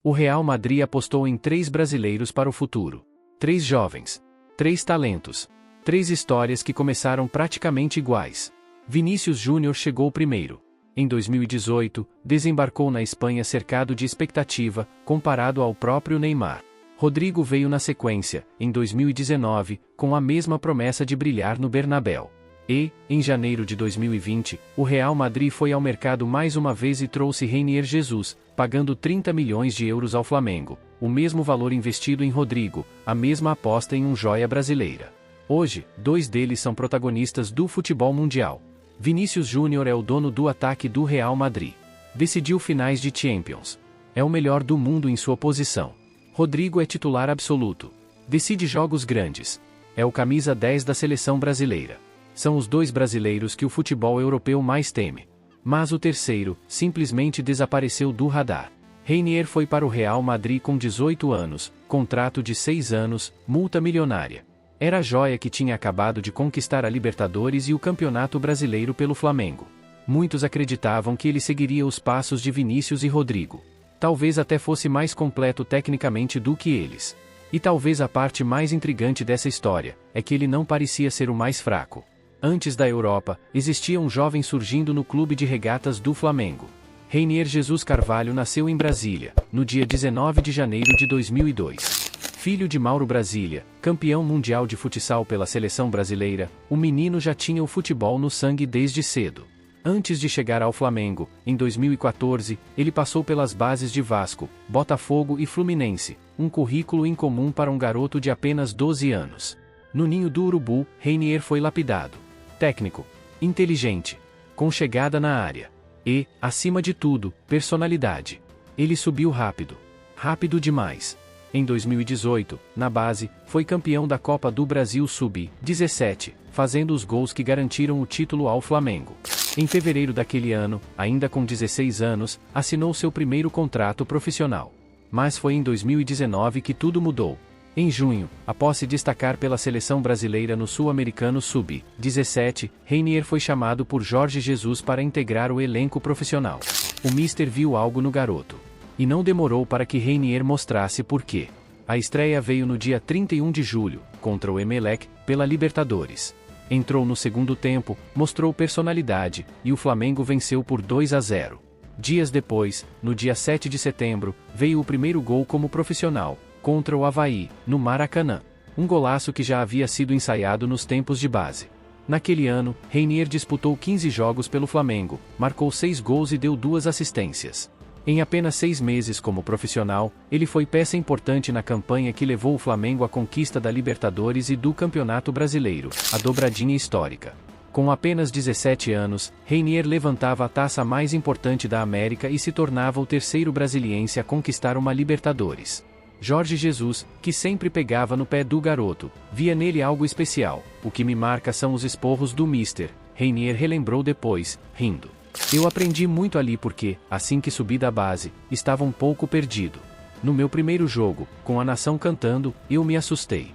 O Real Madrid apostou em 3 brasileiros para o futuro. 3 jovens. 3 talentos. 3 histórias que começaram praticamente iguais. Vinícius Júnior chegou primeiro. Em 2018, desembarcou na Espanha cercado de expectativa, comparado ao próprio Neymar. Rodrigo veio na sequência, em 2019, com a mesma promessa de brilhar no Bernabéu. E, em janeiro de 2020, o Real Madrid foi ao mercado mais uma vez e trouxe Reinier Jesus, pagando 30 milhões de euros ao Flamengo, o mesmo valor investido em Rodrigo, a mesma aposta em um joia brasileira. Hoje, 2 deles são protagonistas do futebol mundial. Vinícius Júnior é o dono do ataque do Real Madrid. Decidiu finais de Champions. É o melhor do mundo em sua posição. Rodrigo é titular absoluto. Decide jogos grandes. É o camisa 10 da seleção brasileira. São os 2 brasileiros que o futebol europeu mais teme. Mas o terceiro, simplesmente desapareceu do radar. Reinier foi para o Real Madrid com 18 anos, contrato de 6 anos, multa milionária. Era a joia que tinha acabado de conquistar a Libertadores e o Campeonato Brasileiro pelo Flamengo. Muitos acreditavam que ele seguiria os passos de Vinícius e Rodrigo. Talvez até fosse mais completo tecnicamente do que eles. E talvez a parte mais intrigante dessa história é que ele não parecia ser o mais fraco. Antes da Europa, existia um jovem surgindo no clube de regatas do Flamengo. Reinier Jesus Carvalho nasceu em Brasília, no dia 19 de janeiro de 2002. Filho de Mauro Brasília, campeão mundial de futsal pela seleção brasileira, o menino já tinha o futebol no sangue desde cedo. Antes de chegar ao Flamengo, em 2014, ele passou pelas bases de Vasco, Botafogo e Fluminense, um currículo incomum para um garoto de apenas 12 anos. No ninho do Urubu, Reinier foi lapidado. Técnico, inteligente, com chegada na área. E, acima de tudo, personalidade. Ele subiu rápido. Rápido demais. Em 2018, na base, foi campeão da Copa do Brasil Sub-17, fazendo os gols que garantiram o título ao Flamengo. Em fevereiro daquele ano, ainda com 16 anos, assinou seu primeiro contrato profissional. Mas foi em 2019 que tudo mudou. Em junho, após se destacar pela seleção brasileira no Sul-Americano Sub-17, Reinier foi chamado por Jorge Jesus para integrar o elenco profissional. O Mister viu algo no garoto. E não demorou para que Reinier mostrasse por quê. A estreia veio no dia 31 de julho, contra o Emelec, pela Libertadores. Entrou no segundo tempo, mostrou personalidade, e o Flamengo venceu por 2-0. Dias depois, no dia 7 de setembro, veio o primeiro gol como profissional, contra o Avaí, no Maracanã. Um golaço que já havia sido ensaiado nos tempos de base. Naquele ano, Reinier disputou 15 jogos pelo Flamengo, marcou 6 gols e deu 2 assistências. Em apenas 6 meses como profissional, ele foi peça importante na campanha que levou o Flamengo à conquista da Libertadores e do Campeonato Brasileiro, a dobradinha histórica. Com apenas 17 anos, Reinier levantava a taça mais importante da América e se tornava o terceiro brasiliense a conquistar uma Libertadores. Jorge Jesus, que sempre pegava no pé do garoto, via nele algo especial. O que me marca são os esporros do Mister, Reinier relembrou depois, rindo. Eu aprendi muito ali porque, assim que subi da base, estava um pouco perdido. No meu primeiro jogo, com a nação cantando, eu me assustei.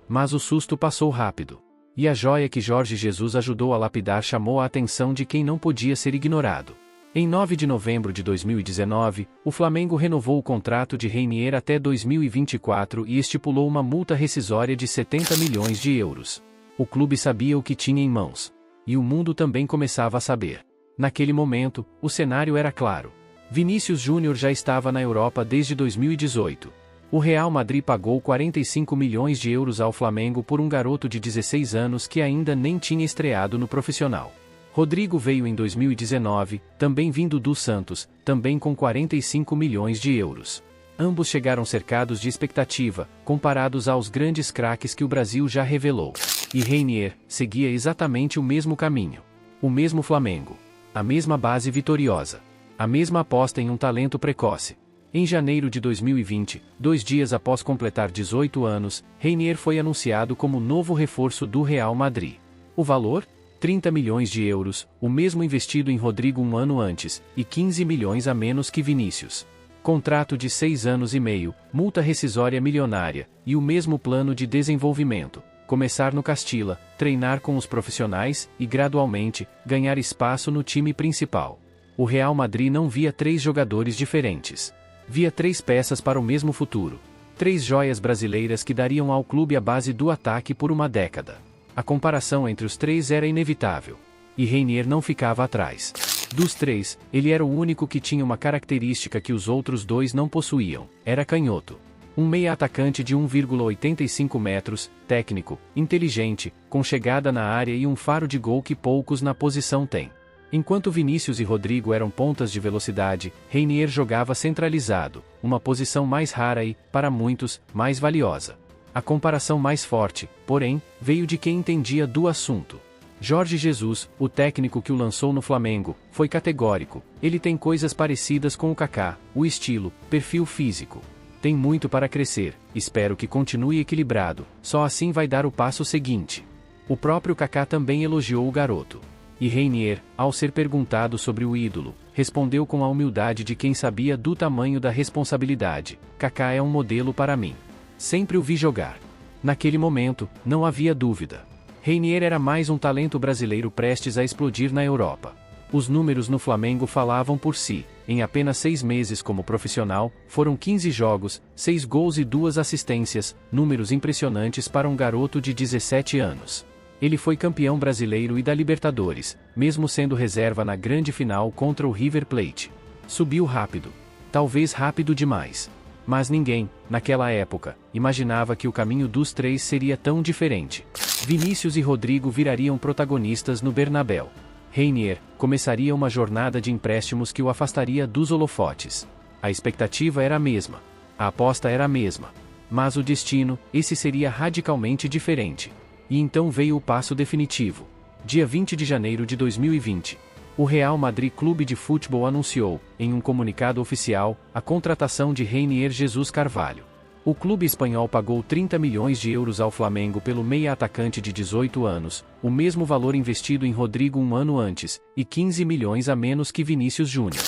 Mas o susto passou rápido. E a joia que Jorge Jesus ajudou a lapidar chamou a atenção de quem não podia ser ignorado. Em 9 de novembro de 2019, o Flamengo renovou o contrato de Reinier até 2024 e estipulou uma multa rescisória de 70 milhões de euros. O clube sabia o que tinha em mãos. E o mundo também começava a saber. Naquele momento, o cenário era claro. Vinícius Júnior já estava na Europa desde 2018. O Real Madrid pagou 45 milhões de euros ao Flamengo por um garoto de 16 anos que ainda nem tinha estreado no profissional. Rodrigo veio em 2019, também vindo do Santos, também com 45 milhões de euros. Ambos chegaram cercados de expectativa, comparados aos grandes craques que o Brasil já revelou. E Reinier seguia exatamente o mesmo caminho. O mesmo Flamengo. A mesma base vitoriosa. A mesma aposta em um talento precoce. Em janeiro de 2020, 2 dias após completar 18 anos, Reinier foi anunciado como novo reforço do Real Madrid. O valor? 30 milhões de euros, o mesmo investido em Rodrigo um ano antes, e 15 milhões a menos que Vinícius. Contrato de 6 anos e meio, multa rescisória milionária, e o mesmo plano de desenvolvimento. Começar no Castilla, treinar com os profissionais e, gradualmente, ganhar espaço no time principal. O Real Madrid não via 3 jogadores diferentes. Via 3 peças para o mesmo futuro. 3 joias brasileiras que dariam ao clube a base do ataque por uma década. A comparação entre os 3 era inevitável. E Reinier não ficava atrás. Dos 3, ele era o único que tinha uma característica que os outros 2 não possuíam: era canhoto. Um meia-atacante de 1,85 metros, técnico, inteligente, com chegada na área e um faro de gol que poucos na posição têm. Enquanto Vinícius e Rodrigo eram pontas de velocidade, Reinier jogava centralizado, uma posição mais rara e, para muitos, mais valiosa. A comparação mais forte, porém, veio de quem entendia do assunto. Jorge Jesus, o técnico que o lançou no Flamengo, foi categórico: ele tem coisas parecidas com o Kaká, o estilo, perfil físico. Tem muito para crescer, espero que continue equilibrado, só assim vai dar o passo seguinte. O próprio Kaká também elogiou o garoto. E Reinier, ao ser perguntado sobre o ídolo, respondeu com a humildade de quem sabia do tamanho da responsabilidade: Kaká é um modelo para mim. Sempre o vi jogar. Naquele momento, não havia dúvida. Reinier era mais um talento brasileiro prestes a explodir na Europa. Os números no Flamengo falavam por si. Em apenas 6 meses como profissional, foram 15 jogos, 6 gols e 2 assistências, números impressionantes para um garoto de 17 anos. Ele foi campeão brasileiro e da Libertadores, mesmo sendo reserva na grande final contra o River Plate. Subiu rápido. Talvez rápido demais. Mas ninguém, naquela época, imaginava que o caminho dos 3 seria tão diferente. Vinícius e Rodrigo virariam protagonistas no Bernabéu. Reinier começaria uma jornada de empréstimos que o afastaria dos holofotes. A expectativa era a mesma. A aposta era a mesma. Mas o destino, esse seria radicalmente diferente. E então veio o passo definitivo. Dia 20 de janeiro de 2020. O Real Madrid Clube de Futebol anunciou, em um comunicado oficial, a contratação de Reinier Jesus Carvalho. O clube espanhol pagou 30 milhões de euros ao Flamengo pelo meia-atacante de 18 anos, o mesmo valor investido em Rodrigo um ano antes, e 15 milhões a menos que Vinícius Júnior.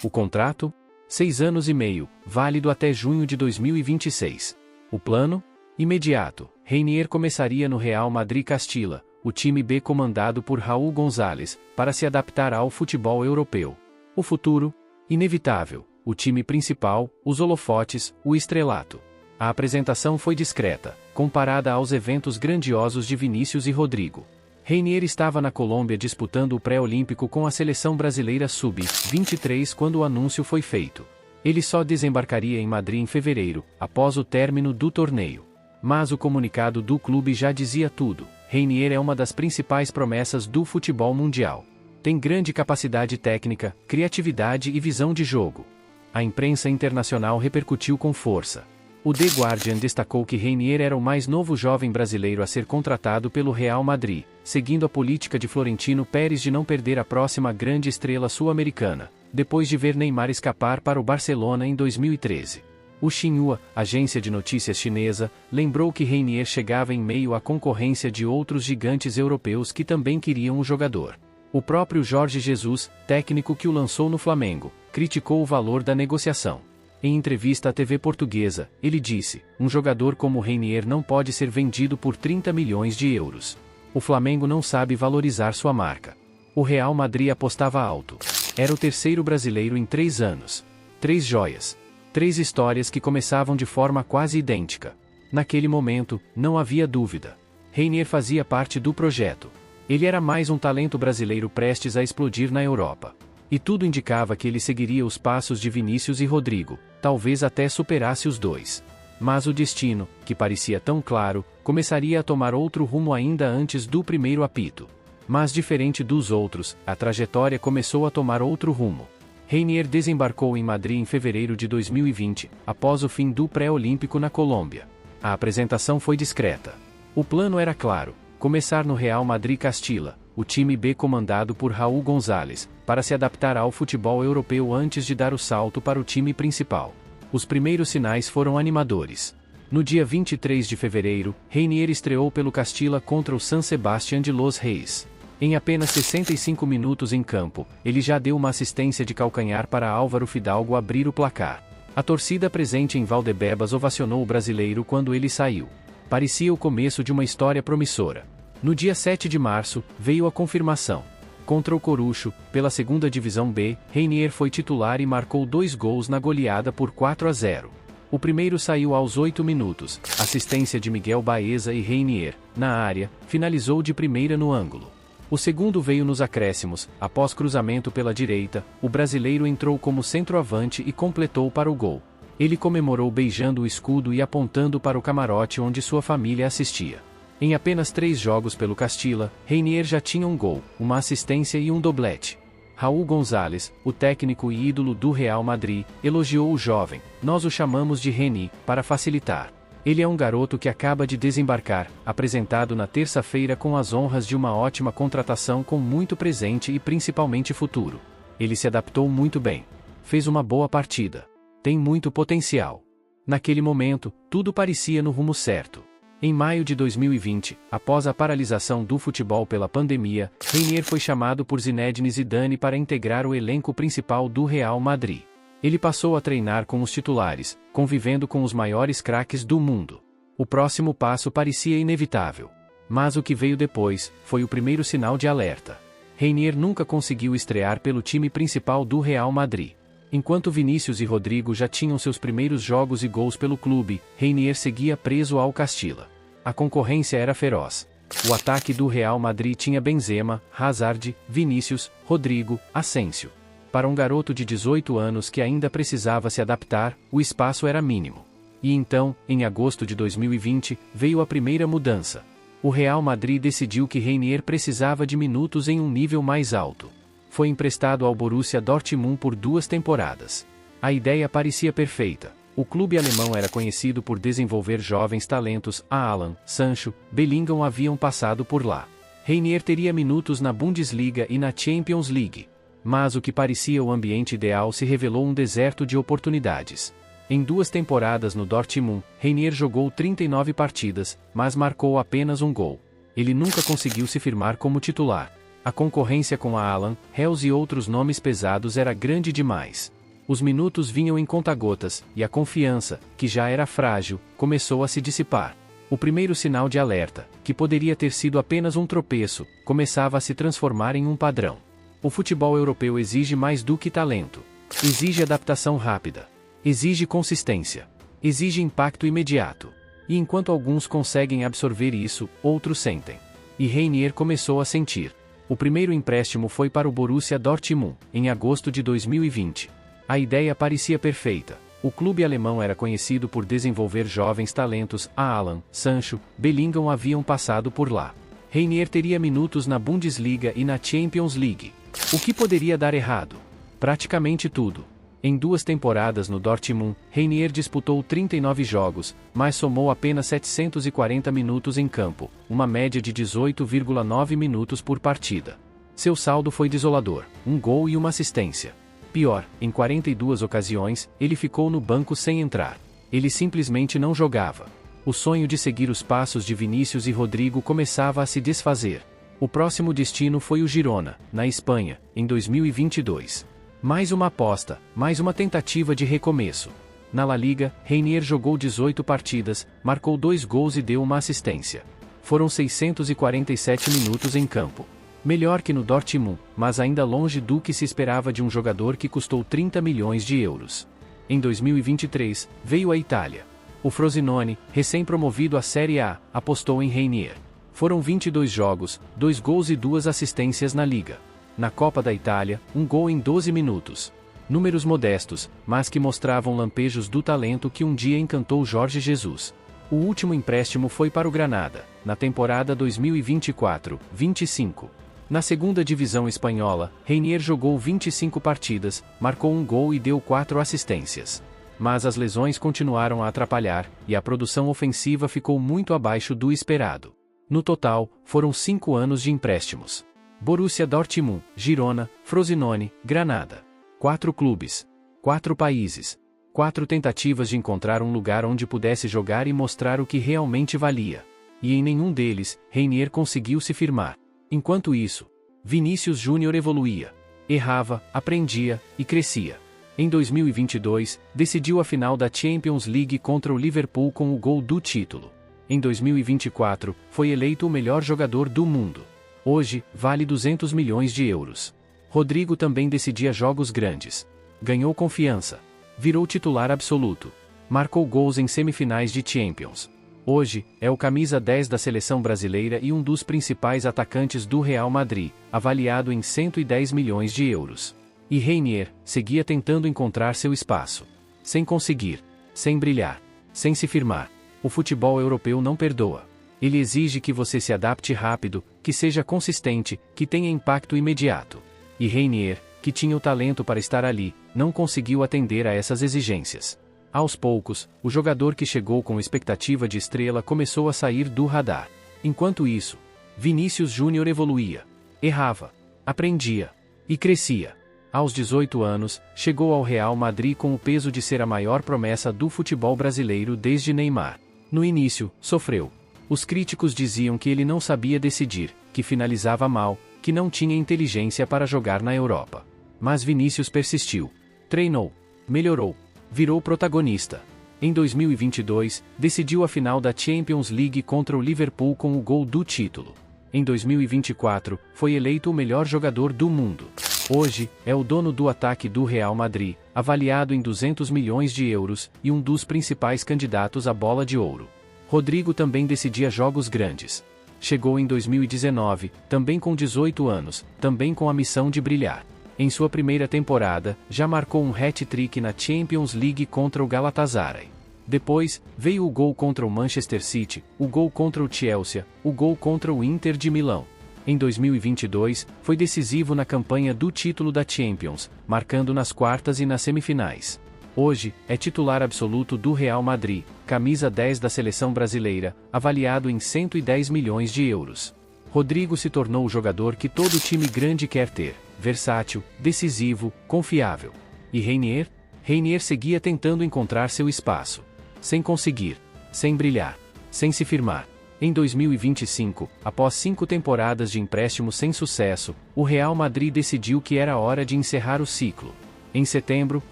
O contrato? 6 anos e meio, válido até junho de 2026. O plano? Imediato. Reinier começaria no Real Madrid Castilla, o time B comandado por Raul González, para se adaptar ao futebol europeu. O futuro? Inevitável. O time principal, os holofotes, o estrelato. A apresentação foi discreta, comparada aos eventos grandiosos de Vinícius e Rodrigo. Reinier estava na Colômbia disputando o pré-olímpico com a seleção brasileira sub-23 quando o anúncio foi feito. Ele só desembarcaria em Madrid em fevereiro, após o término do torneio. Mas o comunicado do clube já dizia tudo: Reinier é uma das principais promessas do futebol mundial. Tem grande capacidade técnica, criatividade e visão de jogo. A imprensa internacional repercutiu com força. O The Guardian destacou que Reinier era o mais novo jovem brasileiro a ser contratado pelo Real Madrid, seguindo a política de Florentino Pérez de não perder a próxima grande estrela sul-americana, depois de ver Neymar escapar para o Barcelona em 2013. O Xinhua, agência de notícias chinesa, lembrou que Reinier chegava em meio à concorrência de outros gigantes europeus que também queriam o jogador. O próprio Jorge Jesus, técnico que o lançou no Flamengo, criticou o valor da negociação. Em entrevista à TV portuguesa, ele disse: um jogador como Reinier não pode ser vendido por 30 milhões de euros. O Flamengo não sabe valorizar sua marca. O Real Madrid apostava alto. Era o terceiro brasileiro em 3 anos. 3 joias. 3 histórias que começavam de forma quase idêntica. Naquele momento, não havia dúvida. Reinier fazia parte do projeto. Ele era mais um talento brasileiro prestes a explodir na Europa. E tudo indicava que ele seguiria os passos de Vinícius e Rodrigo, talvez até superasse os 2. Mas o destino, que parecia tão claro, começaria a tomar outro rumo ainda antes do primeiro apito. Mas diferente dos outros, a trajetória começou a tomar outro rumo. Reinier desembarcou em Madrid em fevereiro de 2020, após o fim do pré-olímpico na Colômbia. A apresentação foi discreta. O plano era claro: começar no Real Madrid Castilla, o time B comandado por Raul González, para se adaptar ao futebol europeu antes de dar o salto para o time principal. Os primeiros sinais foram animadores. No dia 23 de fevereiro, Reinier estreou pelo Castilla contra o San Sebastián de los Reyes. Em apenas 65 minutos em campo, ele já deu uma assistência de calcanhar para Álvaro Fidalgo abrir o placar. A torcida presente em Valdebebas ovacionou o brasileiro quando ele saiu. Parecia o começo de uma história promissora. No dia 7 de março, veio a confirmação. Contra o Corucho, pela segunda divisão B, Reinier foi titular e marcou 2 gols na goleada por 4-0. O primeiro saiu aos 8 minutos, assistência de Miguel Baeza e Reinier, na área, finalizou de primeira no ângulo. O segundo veio nos acréscimos, após cruzamento pela direita, o brasileiro entrou como centroavante e completou para o gol. Ele comemorou beijando o escudo e apontando para o camarote onde sua família assistia. Em apenas 3 jogos pelo Castilla, Reinier já tinha um gol, uma assistência e um doblete. Raul Gonzalez, o técnico e ídolo do Real Madrid, elogiou o jovem. Nós o chamamos de Reni, para facilitar. Ele é um garoto que acaba de desembarcar, apresentado na terça-feira com as honras de uma ótima contratação com muito presente e principalmente futuro. Ele se adaptou muito bem. Fez uma boa partida. Tem muito potencial. Naquele momento, tudo parecia no rumo certo. Em maio de 2020, após a paralisação do futebol pela pandemia, Reinier foi chamado por Zinedine Zidane para integrar o elenco principal do Real Madrid. Ele passou a treinar com os titulares, convivendo com os maiores craques do mundo. O próximo passo parecia inevitável. Mas o que veio depois, foi o primeiro sinal de alerta. Reinier nunca conseguiu estrear pelo time principal do Real Madrid. Enquanto Vinícius e Rodrigo já tinham seus primeiros jogos e gols pelo clube, Reinier seguia preso ao Castilla. A concorrência era feroz. O ataque do Real Madrid tinha Benzema, Hazard, Vinícius, Rodrigo, Asensio. Para um garoto de 18 anos que ainda precisava se adaptar, o espaço era mínimo. E então, em agosto de 2020, veio a primeira mudança. O Real Madrid decidiu que Reinier precisava de minutos em um nível mais alto. Foi emprestado ao Borussia Dortmund por 2 temporadas. A ideia parecia perfeita. O clube alemão era conhecido por desenvolver jovens talentos. Haaland, Sancho, Bellingham haviam passado por lá. Reinier teria minutos na Bundesliga e na Champions League. Mas o que parecia o ambiente ideal se revelou um deserto de oportunidades. Em 2 temporadas no Dortmund, Reinier jogou 39 partidas, mas marcou apenas um gol. Ele nunca conseguiu se firmar como titular. A concorrência com Haaland, Reus e outros nomes pesados era grande demais. Os minutos vinham em conta-gotas, e a confiança, que já era frágil, começou a se dissipar. O primeiro sinal de alerta, que poderia ter sido apenas um tropeço, começava a se transformar em um padrão. O futebol europeu exige mais do que talento. Exige adaptação rápida. Exige consistência. Exige impacto imediato. E enquanto alguns conseguem absorver isso, outros sentem. E Reinier começou a sentir. O primeiro empréstimo foi para o Borussia Dortmund, em agosto de 2020. A ideia parecia perfeita. O clube alemão era conhecido por desenvolver jovens talentos. Haaland, Sancho, Bellingham haviam passado por lá. Reinier teria minutos na Bundesliga e na Champions League. O que poderia dar errado? Praticamente tudo. Em 2 temporadas no Dortmund, Reinier disputou 39 jogos, mas somou apenas 740 minutos em campo, uma média de 18,9 minutos por partida. Seu saldo foi desolador, um gol e uma assistência. Pior, em 42 ocasiões, ele ficou no banco sem entrar. Ele simplesmente não jogava. O sonho de seguir os passos de Vinícius e Rodrigo começava a se desfazer. O próximo destino foi o Girona, na Espanha, em 2022. Mais uma aposta, mais uma tentativa de recomeço. Na La Liga, Reinier jogou 18 partidas, marcou 2 gols e deu uma assistência. Foram 647 minutos em campo. Melhor que no Dortmund, mas ainda longe do que se esperava de um jogador que custou 30 milhões de euros. Em 2023, veio a Itália. O Frosinone, recém-promovido à Série A, apostou em Reinier. Foram 22 jogos, 2 gols e 2 assistências na Liga. Na Copa da Itália, um gol em 12 minutos. Números modestos, mas que mostravam lampejos do talento que um dia encantou Jorge Jesus. O último empréstimo foi para o Granada, na temporada 2024-25. Na segunda divisão espanhola, Reinier jogou 25 partidas, marcou um gol e deu 4 assistências. Mas as lesões continuaram a atrapalhar, e a produção ofensiva ficou muito abaixo do esperado. No total, foram 5 anos de empréstimos. Borussia Dortmund, Girona, Frosinone, Granada. 4 clubes. 4 países. 4 tentativas de encontrar um lugar onde pudesse jogar e mostrar o que realmente valia. E em nenhum deles, Reinier conseguiu se firmar. Enquanto isso, Vinícius Júnior evoluía. Errava, aprendia, e crescia. Em 2022, decidiu a final da Champions League contra o Liverpool com o gol do título. Em 2024, foi eleito o melhor jogador do mundo. Hoje, vale 200 milhões de euros. Rodrigo também decidia jogos grandes. Ganhou confiança. Virou titular absoluto. Marcou gols em semifinais de Champions. Hoje, é o camisa 10 da seleção brasileira e um dos principais atacantes do Real Madrid, avaliado em 110 milhões de euros. E Reinier seguia tentando encontrar seu espaço. Sem conseguir. Sem brilhar. Sem se firmar. O futebol europeu não perdoa. Ele exige que você se adapte rápido, que seja consistente, que tenha impacto imediato. E Reinier, que tinha o talento para estar ali, não conseguiu atender a essas exigências. Aos poucos, o jogador que chegou com expectativa de estrela começou a sair do radar. Enquanto isso, Vinícius Júnior evoluía, errava, aprendia e crescia. Aos 18 anos, chegou ao Real Madrid com o peso de ser a maior promessa do futebol brasileiro desde Neymar. No início, sofreu. Os críticos diziam que ele não sabia decidir, que finalizava mal, que não tinha inteligência para jogar na Europa. Mas Vinícius persistiu. Treinou. Melhorou. Virou protagonista. Em 2022, decidiu a final da Champions League contra o Liverpool com o gol do título. Em 2024, foi eleito o melhor jogador do mundo. Hoje, é o dono do ataque do Real Madrid, avaliado em 200 milhões de euros, e um dos principais candidatos à Bola de Ouro. Rodrigo também decidia jogos grandes. Chegou em 2019, também com 18 anos, também com a missão de brilhar. Em sua primeira temporada, já marcou um hat-trick na Champions League contra o Galatasaray. Depois, veio o gol contra o Manchester City, o gol contra o Chelsea, o gol contra o Inter de Milão. Em 2022, foi decisivo na campanha do título da Champions, marcando nas quartas e nas semifinais. Hoje, é titular absoluto do Real Madrid, camisa 10 da seleção brasileira, avaliado em 110 milhões de euros. Rodrigo se tornou o jogador que todo time grande quer ter, versátil, decisivo, confiável. E Reinier? Reinier seguia tentando encontrar seu espaço. Sem conseguir. Sem brilhar. Sem se firmar. Em 2025, após 5 temporadas de empréstimo sem sucesso, o Real Madrid decidiu que era hora de encerrar o ciclo. Em setembro,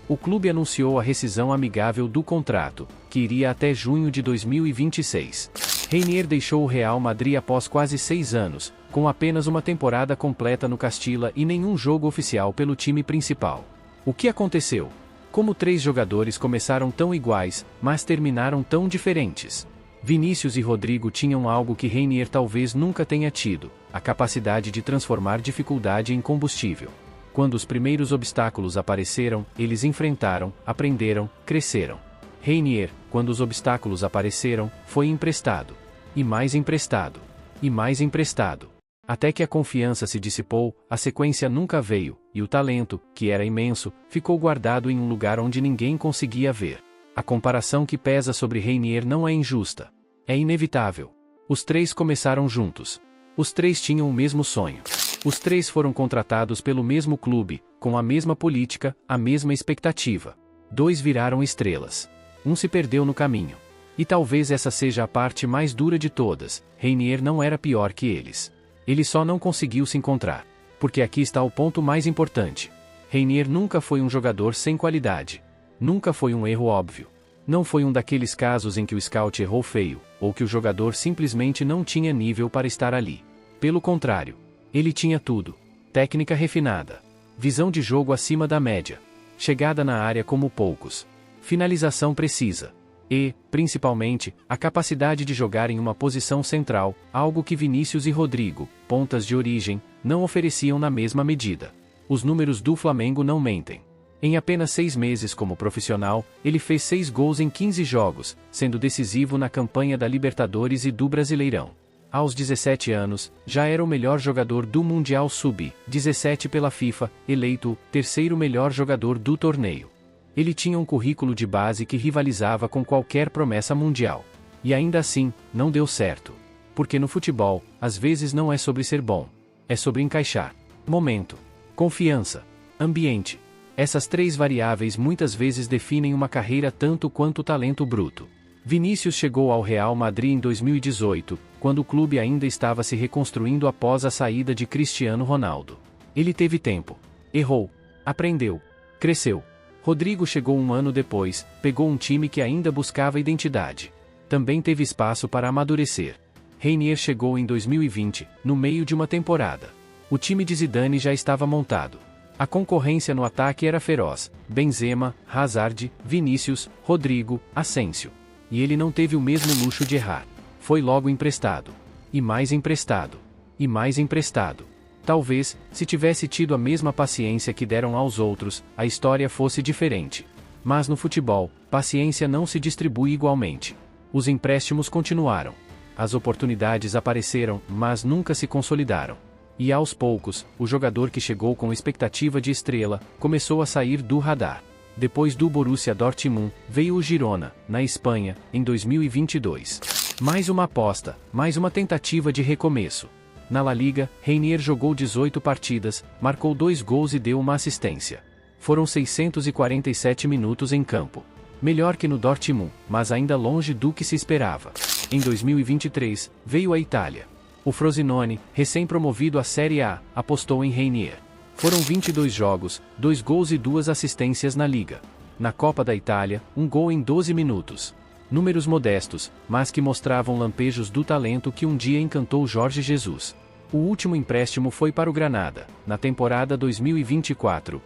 o clube anunciou a rescisão amigável do contrato, que iria até junho de 2026. Reinier deixou o Real Madrid após quase 6 anos, com apenas uma temporada completa no Castilla e nenhum jogo oficial pelo time principal. O que aconteceu? Como 3 jogadores começaram tão iguais, mas terminaram tão diferentes? Vinícius e Rodrigo tinham algo que Reinier talvez nunca tenha tido: a capacidade de transformar dificuldade em combustível. Quando os primeiros obstáculos apareceram, eles enfrentaram, aprenderam, cresceram. Reinier, quando os obstáculos apareceram, foi emprestado. E mais emprestado. E mais emprestado. Até que a confiança se dissipou, a sequência nunca veio, e o talento, que era imenso, ficou guardado em um lugar onde ninguém conseguia ver. A comparação que pesa sobre Reinier não é injusta. É inevitável. Os 3 começaram juntos. Os 3 tinham o mesmo sonho. Os 3 foram contratados pelo mesmo clube, com a mesma política, a mesma expectativa. 2 viraram estrelas. Um se perdeu no caminho. E talvez essa seja a parte mais dura de todas: Reinier não era pior que eles. Ele só não conseguiu se encontrar. Porque aqui está o ponto mais importante. Reinier nunca foi um jogador sem qualidade. Nunca foi um erro óbvio. Não foi um daqueles casos em que o scout errou feio, ou que o jogador simplesmente não tinha nível para estar ali. Pelo contrário. Ele tinha tudo: técnica refinada, visão de jogo acima da média, chegada na área como poucos, finalização precisa e, principalmente, a capacidade de jogar em uma posição central, algo que Vinícius e Rodrigo, pontas de origem, não ofereciam na mesma medida. Os números do Flamengo não mentem. Em apenas 6 meses como profissional, ele fez 6 gols em 15 jogos, sendo decisivo na campanha da Libertadores e do Brasileirão. Aos 17 anos, já era o melhor jogador do Mundial Sub-17 pela FIFA, eleito o 3º melhor jogador do torneio. Ele tinha um currículo de base que rivalizava com qualquer promessa mundial. E ainda assim, não deu certo. Porque no futebol, às vezes não é sobre ser bom. É sobre encaixar. Momento. Confiança. Ambiente. Essas 3 variáveis muitas vezes definem uma carreira tanto quanto o talento bruto. Vinícius chegou ao Real Madrid em 2018, quando o clube ainda estava se reconstruindo após a saída de Cristiano Ronaldo. Ele teve tempo. Errou. Aprendeu. Cresceu. Rodrigo chegou um ano depois, pegou um time que ainda buscava identidade. Também teve espaço para amadurecer. Reinier chegou em 2020, no meio de uma temporada. O time de Zidane já estava montado. A concorrência no ataque era feroz: Benzema, Hazard, Vinícius, Rodrigo, Asensio. E ele não teve o mesmo luxo de errar. Foi logo emprestado. E mais emprestado. E mais emprestado. Talvez, se tivesse tido a mesma paciência que deram aos outros, a história fosse diferente. Mas no futebol, paciência não se distribui igualmente. Os empréstimos continuaram. As oportunidades apareceram, mas nunca se consolidaram. E aos poucos, o jogador que chegou com expectativa de estrela, começou a sair do radar. Depois do Borussia Dortmund, veio o Girona, na Espanha, em 2022. Mais uma aposta, mais uma tentativa de recomeço. Na La Liga, Reinier jogou 18 partidas, marcou 2 gols e deu uma assistência. Foram 647 minutos em campo. Melhor que no Dortmund, mas ainda longe do que se esperava. Em 2023, veio a Itália. O Frosinone, recém-promovido à Série A, apostou em Reinier. Foram 22 jogos, 2 gols e 2 assistências na Liga. Na Copa da Itália, 1 gol em 12 minutos. Números modestos, mas que mostravam lampejos do talento que um dia encantou Jorge Jesus. O último empréstimo foi para o Granada, na temporada 2024-25.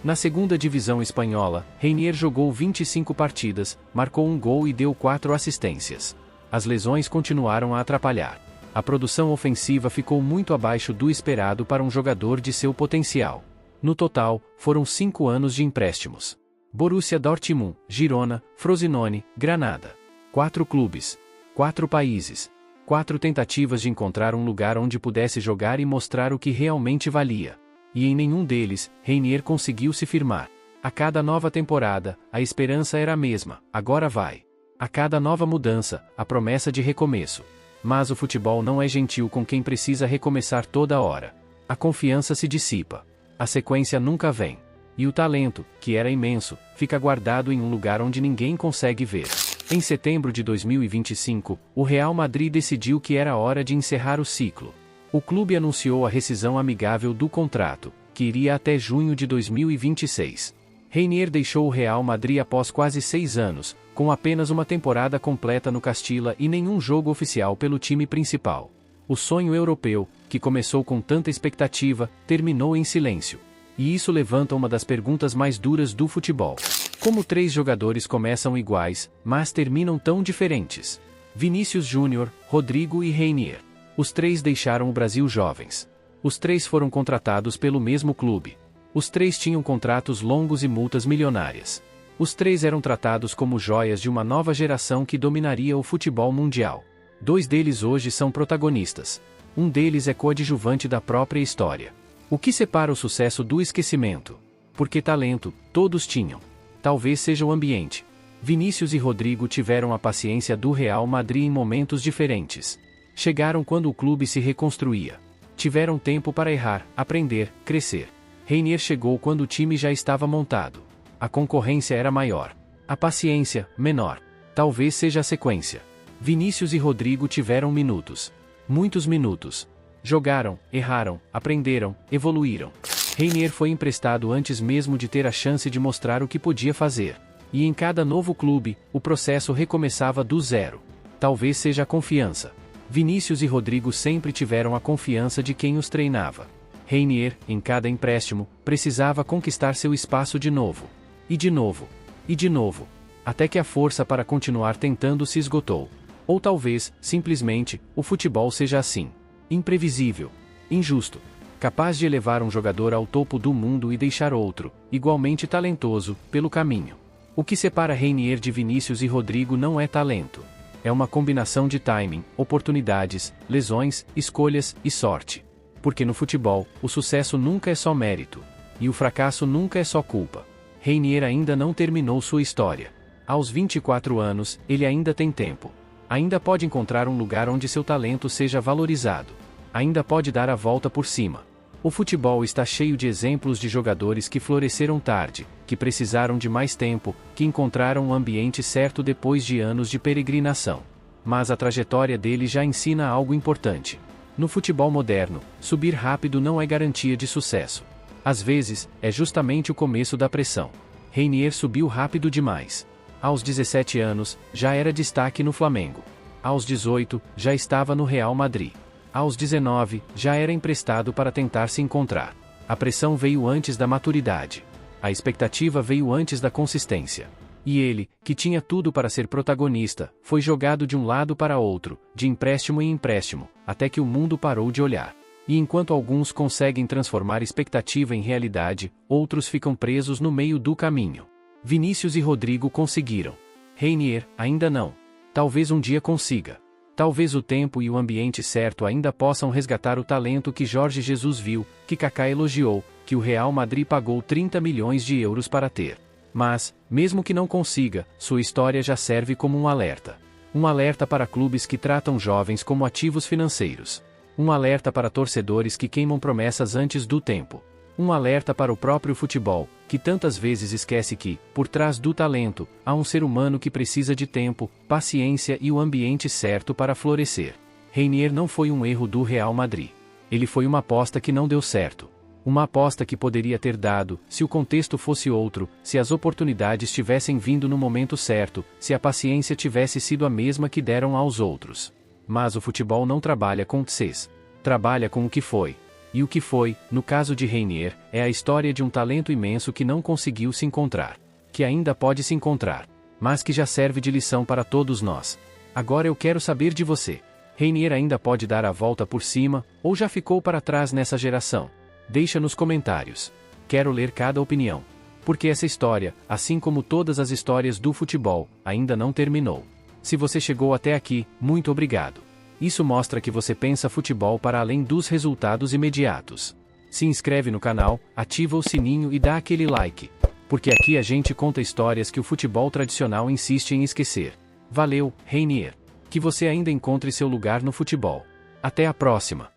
Na segunda divisão espanhola, Reinier jogou 25 partidas, marcou 1 gol e deu 4 assistências. As lesões continuaram a atrapalhar. A produção ofensiva ficou muito abaixo do esperado para um jogador de seu potencial. No total, foram 5 anos de empréstimos. Borussia Dortmund, Girona, Frosinone, Granada. 4 clubes. 4 países. 4 tentativas de encontrar um lugar onde pudesse jogar e mostrar o que realmente valia. E em nenhum deles, Reinier conseguiu se firmar. A cada nova temporada, a esperança era a mesma: agora vai. A cada nova mudança, a promessa de recomeço. Mas o futebol não é gentil com quem precisa recomeçar toda hora. A confiança se dissipa. A sequência nunca vem. E o talento, que era imenso, fica guardado em um lugar onde ninguém consegue ver. Em setembro de 2025, o Real Madrid decidiu que era hora de encerrar o ciclo. O clube anunciou a rescisão amigável do contrato, que iria até junho de 2026. Reinier deixou o Real Madrid após quase 6 anos, com apenas uma temporada completa no Castilla e nenhum jogo oficial pelo time principal. O sonho europeu, que começou com tanta expectativa, terminou em silêncio. E isso levanta uma das perguntas mais duras do futebol. Como 3 jogadores começam iguais, mas terminam tão diferentes? Vinícius Júnior, Rodrigo e Reinier. Os 3 deixaram o Brasil jovens. Os 3 foram contratados pelo mesmo clube. Os 3 tinham contratos longos e multas milionárias. Os 3 eram tratados como joias de uma nova geração que dominaria o futebol mundial. 2 deles hoje são protagonistas. Um deles é coadjuvante da própria história. O que separa o sucesso do esquecimento? Porque talento, todos tinham. Talvez seja o ambiente. Vinícius e Rodrigo tiveram a paciência do Real Madrid em momentos diferentes. Chegaram quando o clube se reconstruía. Tiveram tempo para errar, aprender, crescer. Reinier chegou quando o time já estava montado. A concorrência era maior. A paciência, menor. Talvez seja a sequência. Vinícius e Rodrigo tiveram minutos. Muitos minutos. Jogaram, erraram, aprenderam, evoluíram. Reinier foi emprestado antes mesmo de ter a chance de mostrar o que podia fazer. E em cada novo clube, o processo recomeçava do zero. Talvez seja a confiança. Vinícius e Rodrigo sempre tiveram a confiança de quem os treinava. Reinier, em cada empréstimo, precisava conquistar seu espaço de novo. E de novo. E de novo. Até que a força para continuar tentando se esgotou. Ou talvez, simplesmente, o futebol seja assim. Imprevisível. Injusto. Capaz de elevar um jogador ao topo do mundo e deixar outro, igualmente talentoso, pelo caminho. O que separa Reinier de Vinícius e Rodrigo não é talento. É uma combinação de timing, oportunidades, lesões, escolhas e sorte. Porque no futebol, o sucesso nunca é só mérito. E o fracasso nunca é só culpa. Reinier ainda não terminou sua história. Aos 24 anos, ele ainda tem tempo. Ainda pode encontrar um lugar onde seu talento seja valorizado. Ainda pode dar a volta por cima. O futebol está cheio de exemplos de jogadores que floresceram tarde, que precisaram de mais tempo, que encontraram o ambiente certo depois de anos de peregrinação. Mas a trajetória dele já ensina algo importante. No futebol moderno, subir rápido não é garantia de sucesso. Às vezes, é justamente o começo da pressão. Reinier subiu rápido demais. Aos 17 anos, já era destaque no Flamengo. Aos 18, já estava no Real Madrid. Aos 19, já era emprestado para tentar se encontrar. A pressão veio antes da maturidade. A expectativa veio antes da consistência. E ele, que tinha tudo para ser protagonista, foi jogado de um lado para outro, de empréstimo em empréstimo, até que o mundo parou de olhar. E enquanto alguns conseguem transformar expectativa em realidade, outros ficam presos no meio do caminho. Vinícius e Rodrigo conseguiram. Reinier, ainda não. Talvez um dia consiga. Talvez o tempo e o ambiente certo ainda possam resgatar o talento que Jorge Jesus viu, que Kaká elogiou, que o Real Madrid pagou 30 milhões de euros para ter. Mas, mesmo que não consiga, sua história já serve como um alerta. Um alerta para clubes que tratam jovens como ativos financeiros. Um alerta para torcedores que queimam promessas antes do tempo. Um alerta para o próprio futebol, que tantas vezes esquece que, por trás do talento, há um ser humano que precisa de tempo, paciência e o ambiente certo para florescer. Reinier não foi um erro do Real Madrid. Ele foi uma aposta que não deu certo. Uma aposta que poderia ter dado, se o contexto fosse outro, se as oportunidades tivessem vindo no momento certo, se a paciência tivesse sido a mesma que deram aos outros. Mas o futebol não trabalha com tses. Trabalha com o que foi. E o que foi, no caso de Reinier, é a história de um talento imenso que não conseguiu se encontrar. Que ainda pode se encontrar. Mas que já serve de lição para todos nós. Agora eu quero saber de você. Reinier ainda pode dar a volta por cima, ou já ficou para trás nessa geração? Deixa nos comentários. Quero ler cada opinião. Porque essa história, assim como todas as histórias do futebol, ainda não terminou. Se você chegou até aqui, muito obrigado. Isso mostra que você pensa futebol para além dos resultados imediatos. Se inscreve no canal, ativa o sininho e dá aquele like. Porque aqui a gente conta histórias que o futebol tradicional insiste em esquecer. Valeu, Reinier. Que você ainda encontre seu lugar no futebol. Até a próxima.